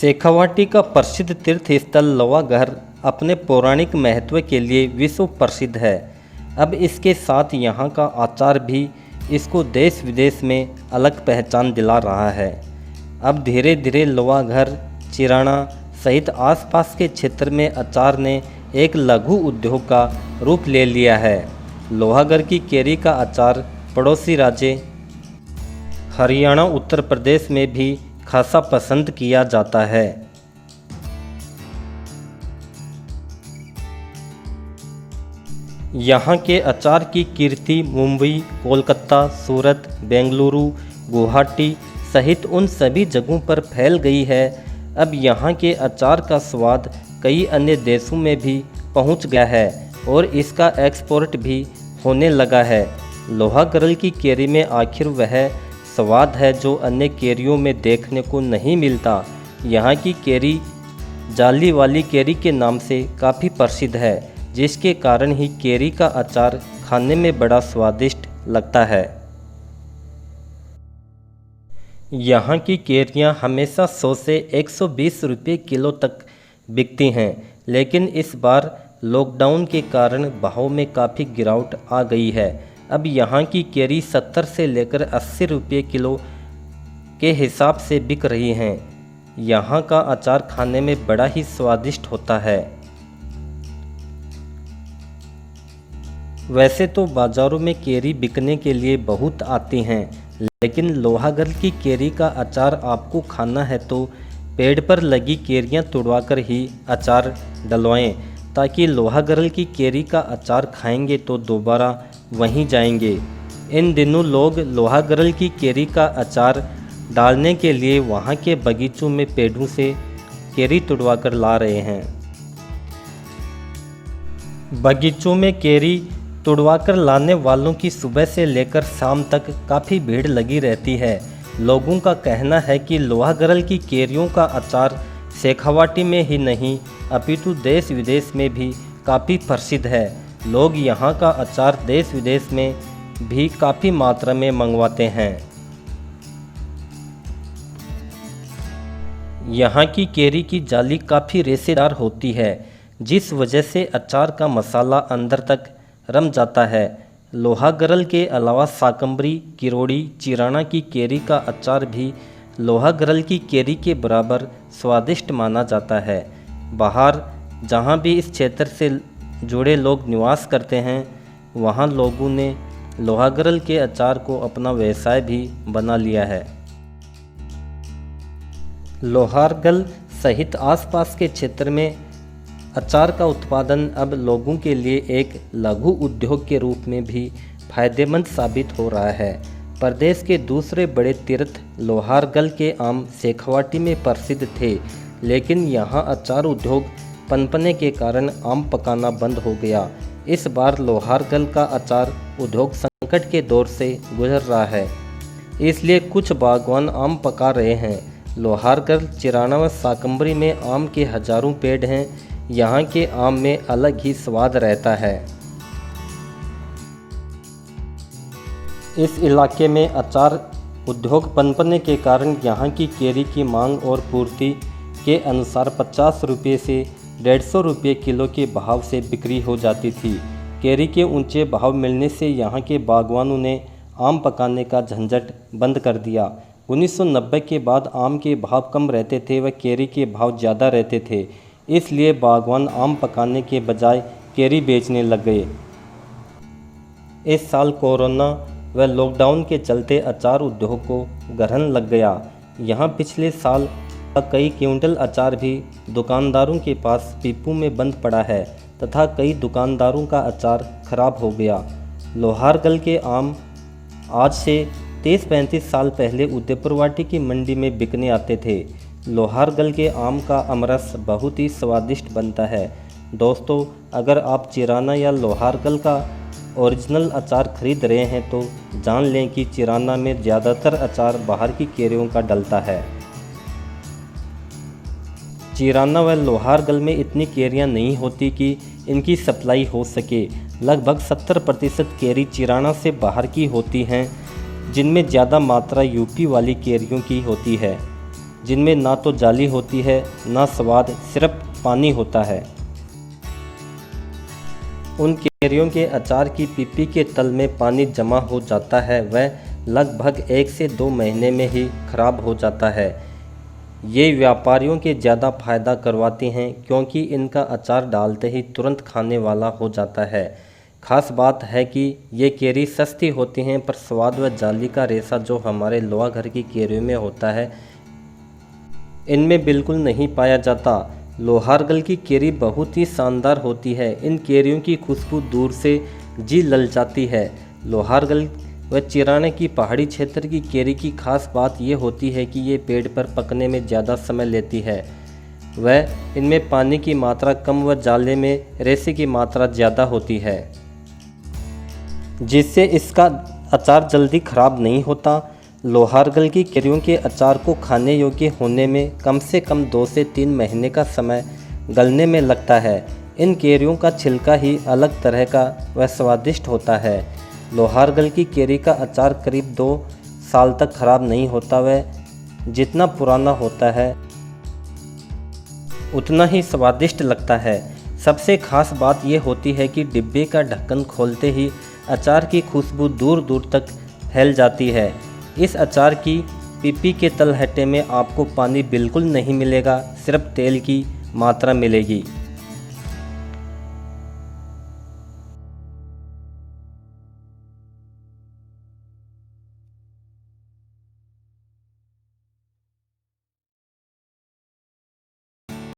शेखावाटी का प्रसिद्ध तीर्थ स्थल लोहागढ़ अपने पौराणिक महत्व के लिए विश्व प्रसिद्ध है। अब इसके साथ यहाँ का आचार भी इसको देश विदेश में अलग पहचान दिला रहा है। अब धीरे धीरे लोहागढ़, चिराना सहित आसपास के क्षेत्र में अचार ने एक लघु उद्योग का रूप ले लिया है। लोहागढ़ की केरी का अचार पड़ोसी राज्य हरियाणा, उत्तर प्रदेश में भी खासा पसंद किया जाता है। यहाँ के अचार की कीर्ति मुंबई, कोलकाता, सूरत, बेंगलुरु, गुवाहाटी सहित उन सभी जगहों पर फैल गई है। अब यहाँ के अचार का स्वाद कई अन्य देशों में भी पहुँच गया है और इसका एक्सपोर्ट भी होने लगा है। लोहागढ़ की केरी में आखिर वह स्वाद है जो अन्य केरियों में देखने को नहीं मिलता। यहाँ की केरी जाली वाली केरी के नाम से काफ़ी प्रसिद्ध है, जिसके कारण ही केरी का अचार खाने में बड़ा स्वादिष्ट लगता है। यहाँ की केरियाँ हमेशा 100 से 120 रुपये किलो तक बिकती हैं, लेकिन इस बार लॉकडाउन के कारण भाव में काफ़ी गिरावट आ गई है। अब यहाँ की केरी 70 से लेकर 80 रुपये किलो के हिसाब से बिक रही हैं। यहाँ का अचार खाने में बड़ा ही स्वादिष्ट होता है। वैसे तो बाज़ारों में केरी बिकने के लिए बहुत आती हैं, लेकिन लोहागढ़ की केरी का अचार आपको खाना है तो पेड़ पर लगी केरियाँ तुड़वाकर ही अचार डलवाएं, ताकि लोहागढ़ की केरी का अचार खाएंगे तो दोबारा वहीं जाएंगे। इन दिनों लोग लोहागढ़ की केरी का अचार डालने के लिए वहाँ के बगीचों में पेड़ों से केरी तुड़वा कर ला रहे हैं। बगीचों में केरी तुड़वा कर लाने वालों की सुबह से लेकर शाम तक काफ़ी भीड़ लगी रहती है। लोगों का कहना है कि लोहागढ़ की केरियों का अचार शेखावाटी में ही नहीं अपितु देश विदेश में भी काफ़ी प्रसिद्ध है। लोग यहाँ का अचार देश विदेश में भी काफ़ी मात्रा में मंगवाते हैं। यहाँ की केरी की जाली काफ़ी रेशेदार होती है, जिस वजह से अचार का मसाला अंदर तक रम जाता है। लोहागढ़ के अलावा शाकंभरी, किरोड़ी, चिराना की केरी का अचार भी लोहागढ़ की केरी के बराबर स्वादिष्ट माना जाता है। बाहर जहाँ भी इस क्षेत्र से जुड़े लोग निवास करते हैं, वहाँ लोगों ने लोहागढ़ के अचार को अपना व्यवसाय भी बना लिया है। लोहागढ़ सहित आसपास के क्षेत्र में अचार का उत्पादन अब लोगों के लिए एक लघु उद्योग के रूप में भी फायदेमंद साबित हो रहा है। प्रदेश के दूसरे बड़े तीर्थ लोहागढ़ के आम शेखावाटी में प्रसिद्ध थे, लेकिन यहाँ अचार उद्योग पनपने के कारण आम पकाना बंद हो गया। इस बार लोहागढ़ का अचार उद्योग संकट के दौर से गुजर रहा है, इसलिए कुछ बागवान आम पका रहे हैं। लोहागढ़, चिराना व शाकंभरी में आम के हजारों पेड़ हैं। यहाँ के आम में अलग ही स्वाद रहता है। इस इलाके में अचार उद्योग पनपने के कारण यहाँ की केरी की मांग और पूर्ति के अनुसार 50 रुपये से 150 रुपये किलो के भाव से बिक्री हो जाती थी। केरी के ऊंचे भाव मिलने से यहाँ के बागवानों ने आम पकाने का झंझट बंद कर दिया। 1990 के बाद आम के भाव कम रहते थे व केरी के भाव ज़्यादा रहते थे, इसलिए बागवान आम पकाने के बजाय केरी बेचने लग गए। इस साल कोरोना व लॉकडाउन के चलते अचार उद्योग को ग्रहण लग गया। यहाँ पिछले साल कई क्विंटल अचार भी दुकानदारों के पास पीपू में बंद पड़ा है तथा कई दुकानदारों का अचार खराब हो गया। लोहागढ़ के आम आज से 30-35 साल पहले उदयपुरवाटी की मंडी में बिकने आते थे। लोहागढ़ के आम का अमरस बहुत ही स्वादिष्ट बनता है। दोस्तों, अगर आप चिराना या लोहागढ़ का ओरिजिनल अचार खरीद रहे हैं तो जान लें कि चिराना में ज़्यादातर अचार बाहर की केरियों का डलता है। चिराना व लोहागढ़ में इतनी केरियां नहीं होती कि इनकी सप्लाई हो सके। लगभग 70% केरी चिराना से बाहर की होती हैं, जिनमें ज़्यादा मात्रा यूपी वाली केरियों की होती है। जिनमें ना तो जाली होती है ना स्वाद, सिर्फ पानी होता है। उन कैरियों के अचार की पीपी के तल में पानी जमा हो जाता है, वह लगभग 1 से 2 महीने में ही खराब हो जाता है। ये व्यापारियों के ज़्यादा फायदा करवाती हैं क्योंकि इनका अचार डालते ही तुरंत खाने वाला हो जाता है। खास बात है कि ये कैरी सस्ती होती हैं, पर स्वाद व जाली का रेशा जो हमारे लोहा घर की कैरियों में होता है, इनमें बिल्कुल नहीं पाया जाता। लोहारगल की कैरी बहुत ही शानदार होती है। इन कैरियों की खुशबू दूर से जी ललचाती है। लोहारगल व चिराने की पहाड़ी क्षेत्र की कैरी की खास बात ये होती है कि ये पेड़ पर पकने में ज़्यादा समय लेती है। वह इनमें पानी की मात्रा कम व जाले में रेसे की मात्रा ज़्यादा होती है, जिससे इसका अचार जल्दी ख़राब नहीं होता। लोहारगल की कैरियों के अचार को खाने योग्य होने में कम से कम 2 से 3 महीने का समय गलने में लगता है। इन कैरियों का छिलका ही अलग तरह का व स्वादिष्ट होता है। लोहारगल की कैरी का अचार करीब 2 साल तक खराब नहीं होता। वह जितना पुराना होता है उतना ही स्वादिष्ट लगता है। सबसे खास बात यह होती है कि डिब्बे का ढक्कन खोलते ही अचार की खुशबू दूर दूर तक फैल जाती है। इस अचार की पीपी के तलहटे में आपको पानी बिल्कुल नहीं मिलेगा, सिर्फ तेल की मात्रा मिलेगी।